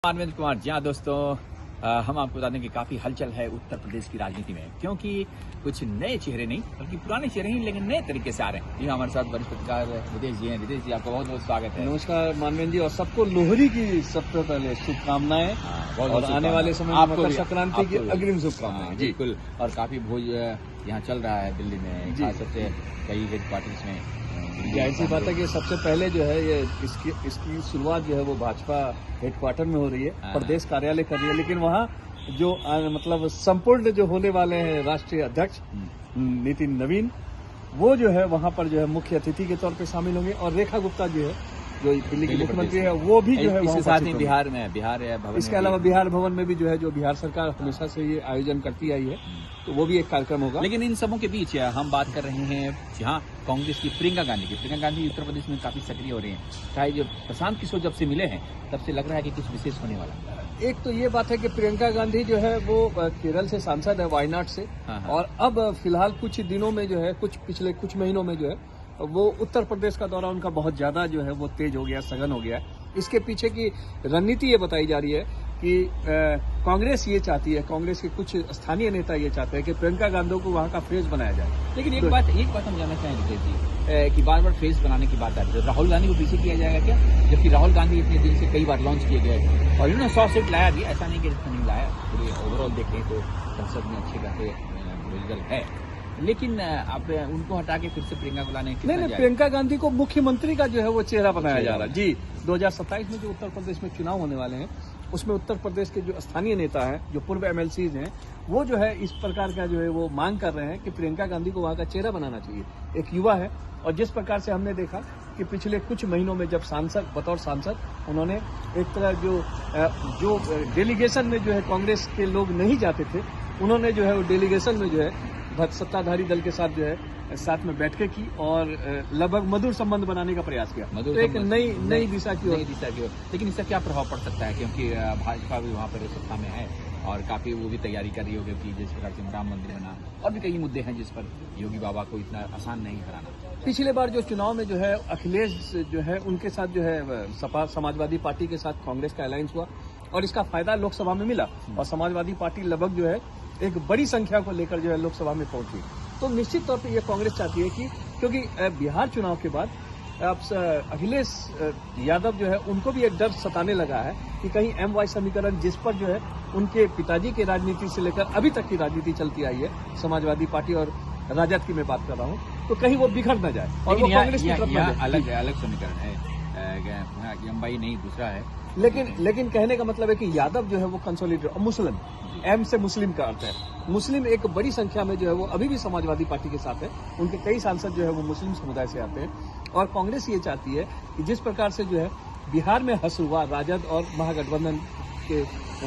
मानवेंद्र कुमार जी हाँ दोस्तों, हम आपको बता दें कि काफी हलचल है उत्तर प्रदेश की राजनीति में, क्योंकि कुछ नए चेहरे नहीं बल्कि पुराने चेहरे ही लेकिन नए तरीके से आ रहे हैं। जी हमारे साथ वरिष्ठ पत्रकार रितेश जी हैं। रितेश जी, आपका बहुत बहुत स्वागत है। नमस्कार मानवेंद्र जी, और सबको लोहड़ी की सबसे पहले शुभकामनाएं और आने वाले समय में मकर संक्रांति की अग्रिम शुभकामनाएं। जी बिल्कुल। और काफी भोज यहाँ चल रहा है दिल्ली में, खासतौर से कई हेडक्वार्टर्स में। ऐसी बात है कि सबसे पहले जो है ये इसकी शुरुआत जो है वो भाजपा हेडक्वार्टर में हो रही है, प्रदेश कार्यालय कर रही है, लेकिन वहाँ जो मतलब संपूर्ण जो होने वाले हैं राष्ट्रीय अध्यक्ष नितिन नवीन, वो जो है वहाँ पर जो है मुख्य अतिथि के तौर पे शामिल होंगे, और रेखा गुप्ता जो है जो दिल्ली की मुख्यमंत्री है वो भी जो है इसके साथ ही बिहार भवन, इसके अलावा बिहार भवन में भी जो है जो बिहार सरकार हमेशा से ये आयोजन करती आई है, तो वो भी एक कार्यक्रम होगा। लेकिन इन सबों के बीच हम बात कर रहे हैं जहां कांग्रेस की प्रियंका गांधी उत्तर प्रदेश में काफी सक्रिय हो रही हैं। चाहे जो प्रशांत किशोर जब से मिले हैं तब से लग रहा है कि कुछ विशेष होने वाला है। एक तो ये बात है कि प्रियंका गांधी जो है वो केरल से सांसद है, वायनाड से, और अब फिलहाल कुछ दिनों में जो है पिछले कुछ महीनों में जो है वो उत्तर प्रदेश का दौरा उनका बहुत ज्यादा जो है वो तेज हो गया, सघन हो गया है। इसके पीछे की रणनीति ये बताई जा रही है कि कांग्रेस ये चाहती है, कांग्रेस के कुछ स्थानीय नेता ये चाहते हैं कि प्रियंका गांधी को वहां का फेस बनाया जाए। लेकिन एक बात हम जानना चाहेंगे जी कि बार बार फेस बनाने की बात आ रही है, राहुल गांधी को पीछे किया जाएगा क्या? जबकि राहुल गांधी इतने दिन से कई बार लॉन्च किए गए और इन्होंने 100 सीट लाया भी, ऐसा नहीं कि नहीं लाया। पूरे ओवरऑल देखें तो संसद में अच्छे खासे रिजल्ट है, लेकिन अब उनको हटा के फिर से प्रियंका को लाने नहीं, प्रियंका गांधी को मुख्यमंत्री का जो है वो चेहरा बनाया जा रहा है। जी 2027 में जो उत्तर प्रदेश में चुनाव होने वाले हैं उसमें उत्तर प्रदेश के जो स्थानीय नेता हैं, जो पूर्व एमएलसीज हैं, वो जो है इस प्रकार का जो है वो मांग कर रहे हैं कि प्रियंका गांधी को वहां का चेहरा बनाना चाहिए। एक युवा है, और जिस प्रकार से हमने देखा कि पिछले कुछ महीनों में जब बतौर सांसद उन्होंने एक तरह जो डेलीगेशन में जो है कांग्रेस के लोग नहीं जाते थे, उन्होंने जो है वो डेलीगेशन में जो है सत्ताधारी दल के साथ जो है साथ में बैठकें की और लगभग मधुर संबंध बनाने का प्रयास किया। तो एक नई दिशा की ओर। लेकिन इसका क्या प्रभाव पड़ सकता है, क्योंकि भाजपा भी वहाँ पर सत्ता में है और काफी वो भी तैयारी कर रही होगी कि जिस प्रकार से राम मंदिर बना और भी कई मुद्दे हैं जिस पर योगी बाबा को इतना आसान नहीं हराना। पिछले बार जो चुनाव में जो है अखिलेश जो है उनके साथ जो है सपा समाजवादी पार्टी के साथ कांग्रेस का अलायंस हुआ और इसका फायदा लोकसभा में मिला, और समाजवादी पार्टी लगभग जो है एक बड़ी संख्या को लेकर जो है लोकसभा में पहुंची। तो निश्चित तौर पे ये कांग्रेस चाहती है कि क्योंकि बिहार चुनाव के बाद अब अखिलेश यादव जो है उनको भी एक डर सताने लगा है कि कहीं MY समीकरण, जिस पर जो है उनके पिताजी की राजनीति से लेकर अभी तक की राजनीति चलती आई है, समाजवादी पार्टी और राजद की मैं बात कर रहा हूँ, तो कहीं वो बिखर न जाए और वो कांग्रेस की तरफ अलग समीकरण है, MY नहीं दूसरा है। लेकिन कहने का मतलब है कि यादव जो है वो कंसोलिडेट, मुस्लिम, एम से मुस्लिम का अर्थ है, मुस्लिम एक बड़ी संख्या में जो है वो अभी भी समाजवादी पार्टी के साथ है। उनके कई सांसद जो है वो मुस्लिम समुदाय से आते हैं, और कांग्रेस ये चाहती है कि जिस प्रकार से जो है बिहार में हश्र हुआ राजद और महागठबंधन के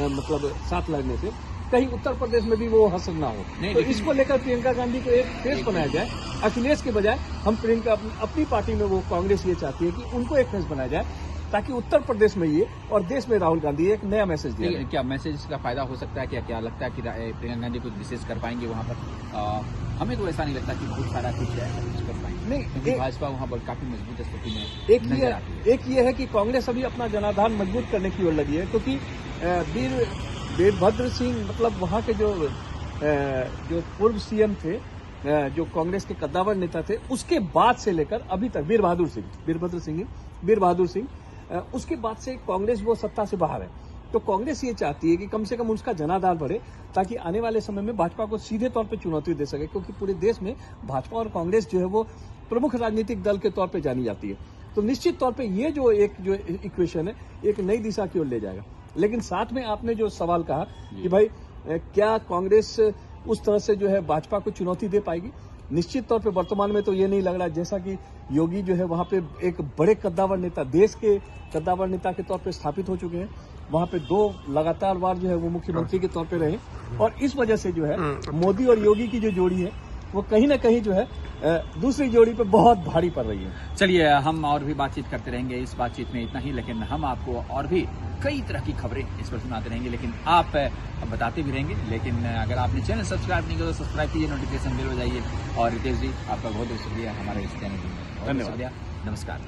मतलब साथ लड़ने से, कहीं उत्तर प्रदेश में भी वो हश्र ना हो। तो इसको लेकर प्रियंका गांधी को एक फेस बनाया जाए, अखिलेश के बजाय हम प्रियंका अपनी पार्टी में, वो कांग्रेस ये चाहती है कि उनको एक फेस बनाया जाए, ताकि उत्तर प्रदेश में ये और देश में राहुल गांधी एक नया मैसेज दिया। क्या मैसेज का फायदा हो सकता है? क्या लगता है कि प्रियंका गांधी कुछ विशेष कर पाएंगे वहां पर? हमें तो ऐसा नहीं लगता कि बहुत सारा कुछ कर पाएंगे, नहीं, क्योंकि भाजपा वहां पर काफी मजबूत स्थिति में। एक ये है कि कांग्रेस अभी अपना जनाधार मजबूत करने की ओर लगी है, क्योंकि वीरभद्र सिंह मतलब वहां के जो पूर्व CM थे, जो कांग्रेस के कद्दावर नेता थे, उसके बाद से लेकर अभी तक वीर बहादुर सिंह, उसके बाद से कांग्रेस वो सत्ता से बाहर है। तो कांग्रेस ये चाहती है कि कम से कम उसका जनाधार बढ़े, ताकि आने वाले समय में भाजपा को सीधे तौर पे चुनौती दे सके, क्योंकि पूरे देश में भाजपा और कांग्रेस जो है वो प्रमुख राजनीतिक दल के तौर पे जानी जाती है। तो निश्चित तौर पे ये जो इक्वेशन है एक नई दिशा की ओर ले जाएगा। लेकिन साथ में आपने जो सवाल कहा कि भाई क्या कांग्रेस उस तरह से जो है भाजपा को चुनौती दे पाएगी, निश्चित तौर पे वर्तमान में तो ये नहीं लग रहा, जैसा कि योगी जो है वहां पे एक बड़े कद्दावर नेता, देश के कद्दावर नेता के तौर पे स्थापित हो चुके हैं। वहां पे 2 लगातार बार जो है वो मुख्यमंत्री के तौर पे रहे, और इस वजह से जो है मोदी और योगी की जो जोड़ी है वो कहीं ना कहीं जो है दूसरी जोड़ी पे बहुत भारी पड़ रही है। चलिए, हम और भी बातचीत करते रहेंगे, इस बातचीत में इतना ही, लेकिन हम आपको और भी कई तरह की खबरें इस पर सुनाते रहेंगे, लेकिन आप बताते भी रहेंगे। लेकिन अगर आपने चैनल सब्सक्राइब नहीं किया तो सब्सक्राइब कीजिए, नोटिफिकेशन बेल बजाइए। और रितेश जी, आपका बहुत बहुत शुक्रिया हमारे इस चैनल में। धन्यवाद, नमस्कार।